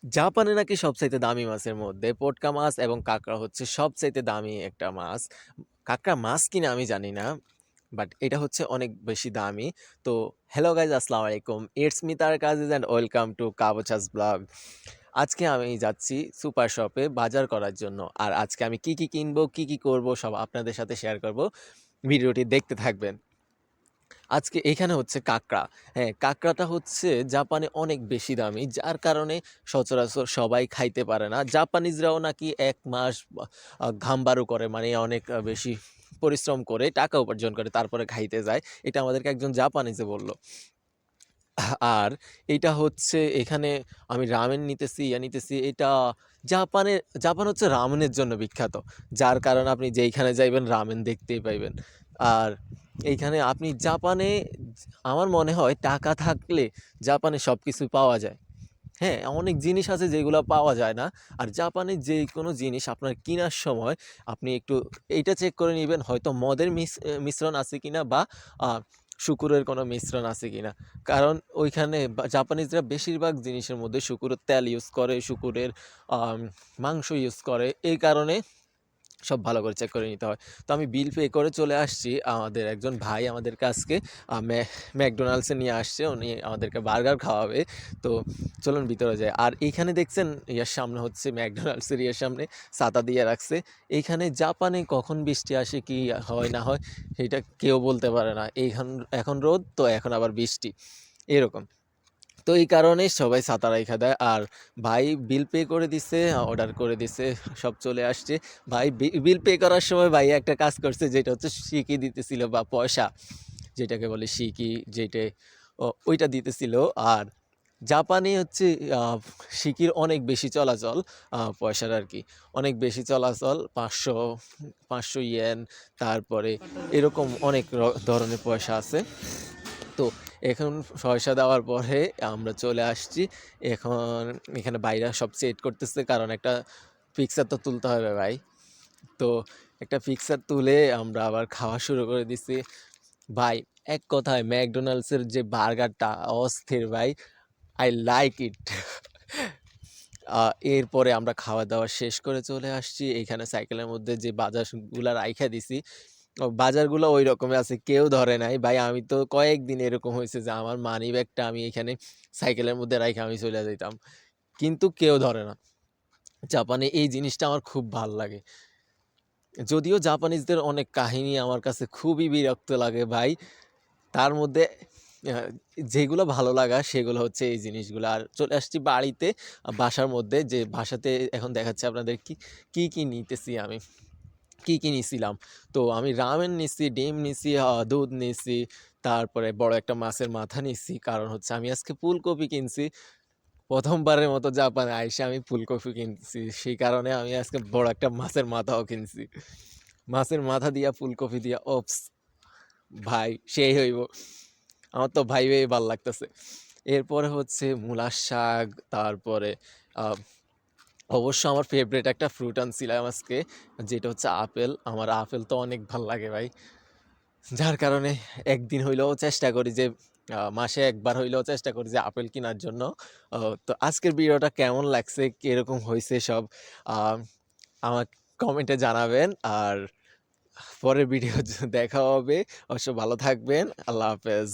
জাপানে নাকি সবচাইতে দামি মাছের মধ্যে পটকা মাছ এবং কাঁকড়া হচ্ছে সবচাইতে দামি একটা মাছ। কাঁকড়া মাছ কিনা আমি জানি না, বাট এটা হচ্ছে অনেক বেশি দামি। তো হ্যালো গাইজ, আসসালামু আলাইকুম, ইটস মি তার কাজিজ অ্যান্ড ওয়েলকাম টু কাবোচাস ব্লগ। আজকে আমি যাচ্ছি সুপার শপে বাজার করার জন্য, আর আজকে আমি কি কি কিনবো, কি কি করব, সব আপনাদের সাথে শেয়ার করব। ভিডিওটি দেখতে থাকবেন। আজকে এখানে হচ্ছে কাঁকড়া। হ্যাঁ, কাঁকড়াটা হচ্ছে জাপানে অনেক বেশি দামি, যার কারণে সচরাচর সবাই খাইতে পারে না। জাপানিজরাও নাকি ১ মাস ঘামবারু করে, মানে অনেক বেশি পরিশ্রম করে টাকা উপার্জন করে তারপরে খাইতে যায়। এটা আমাদেরকে একজন জাপানিজে বলল। আর এইটা হচ্ছে এখানে আমি রামেন নিতেছি, নিতেছি। এটা জাপানে, জাপান হচ্ছে রামেনের জন্য বিখ্যাত। যার কারণে আপনি যেইখানে যাইবেন রামেন দেখতেই পাইবেন। আর এইখানে আপনি জাপানে আমার মনে হয় টাকা থাকলে জাপানে সবকিছু পাওয়া যায়। হ্যাঁ, অনেক জিনিস আছে যেগুলা পাওয়া যায় না। আর জাপানে যেকোনো জিনিস আপনার কিনার সময় আপনি একটু এইটা চেক করে নিবেন, হয়তো মদের মিশ্রণ আছে কিনা, বা আ শূকরের কোনো মিশ্রণ আছে কিনা। কারণ ওইখানে জাপানিজরা বেশিরভাগ জিনিসের মধ্যে শূকরের তেল ইউজ করে, শূকরের আম মাংস ইউজ করে। এই কারণে সব ভালো করে চেক করে নিতে হয়। তো আমি বিল পে করে চলে আসছি। আমাদের একজন ভাই আমাদেরকে আজকে ম্যাকডোনাল্ডসে নিয়ে আসছে। উনি আমাদেরকে বার্গার খাওয়াবে। তো চলুন ভিতরে যাই। আর এইখানে দেখছেন ইয়ার সামনে হচ্ছে ম্যাকডোনাল্ডসের ইয়ার সামনে ছাতা দিয়ে রাখছে। এইখানে জাপানে কখন বৃষ্টি আসে, কি হয় না হয় সেটা কেউ বলতে পারে না। এখন রোদ, তো এখন আবার বৃষ্টি, এরকম। তো এই কারণে সবাই ছাতা রাইখা দেয়। আর ভাই বিল পে করে দিছে, অর্ডার করে দিছে, সব চলে আসছে। ভাই বিল পে করার সময় ভাই একটা কাজ করছে, যেটা হচ্ছে সিকি দিতেছিল, বা পয়সা যেটাকে বলে সিকি, যেটা ওইটা দিতেছিল। আর জাপানে হচ্ছে সিকির অনেক বেশি চলাচল, পয়সার আর কি অনেক বেশি চলাচল। ৫০০ ইয়েন, তারপরে এরকম অনেক ধরনের পয়সা আছে। তো এখন পয়সা দেওয়ার পরে আমরা চলে আসছি। এখন এখানে বাইরে সব সেট করতেছে, কারণ একটা পিকচার তো তুলতে হবে ভাই। তো একটা পিকচার তুলে আমরা আবার খাওয়া শুরু করে দিছি। ভাই, এক কথায় ম্যাকডোনাল্ডসের যে বার্গারটা অস্থির ভাই, আই লাইক ইট। এরপরে আমরা খাওয়া-দাওয়া শেষ করে চলে আসছি। এইখানে সাইকেলের মধ্যে যে বাজারগুলা রাইখা দিছি, বাজারগুলো ওই রকমই আছে, কেউ ধরে নাই। ভাই আমি তো কয়েকদিন এরকম হইছে যে আমার মানিব্যাগটা আমি এখানে সাইকেলের মধ্যে রাইখা আমি চইলা যাইতাম। কিন্তু কেউ ধরে না। জাপানে এই জিনিসটা আমার খুব ভাল লাগে। যদিও জাপানিজদের অনেক কাহিনী আমার কাছে খুবই বিরক্ত লাগে ভাই। তার মধ্যে আ যেগুলো ভালো লাগা সেগুলো হচ্ছে এই জিনিসগুলো। আর চলে আসছি বাড়িতে, বাসার মধ্যে, যে বাসাতে এখন দেখাচ্ছি আপনাদের কি নিতেছি আমি। কি নিছিলাম? তো আমি রামেন নিছি, ডিম নিছি, দুধ নিছি, তারপরে বড় একটা মাছের মাথা নিছি। কারণ হচ্ছে আমি আজকে ফুলকপি কিনছি। ১ম বারের মতো জাপানে আইসা আমি ফুলকপি কিনছি। সেই কারণে আমি আজকে বড় একটা মাছের মাথাও কিনছি। মাছের মাথা দিয়া ফুলকপি দিয়া ওফস! ভাই সেই হইব। আমার তো ভাইবেই ভাল লাগতেছে। এরপরে হচ্ছে মূলার শাক, তারপরে আ অবশ্য আমার ফেভারিট একটা ফ্রুট আনছিলাম আজকে, যেটা হচ্ছে আপেল। আমার আপেল তো অনেক ভাল লাগে ভাই। যার কারণে একদিন হইলেও চেষ্টা করি যে, মাসে একবার হইলেও চেষ্টা করি যে আপেল কিনার জন্য। ও তো আজকের ভিডিওটা কেমন লাগছে, কিরকম হইছে সব আ আমাকে কমেন্টে জানাবেন। আর পরের ভিডিও দেখা হবে। অবশ্য ভালো থাকবেন। আল্লাহ হাফেজ।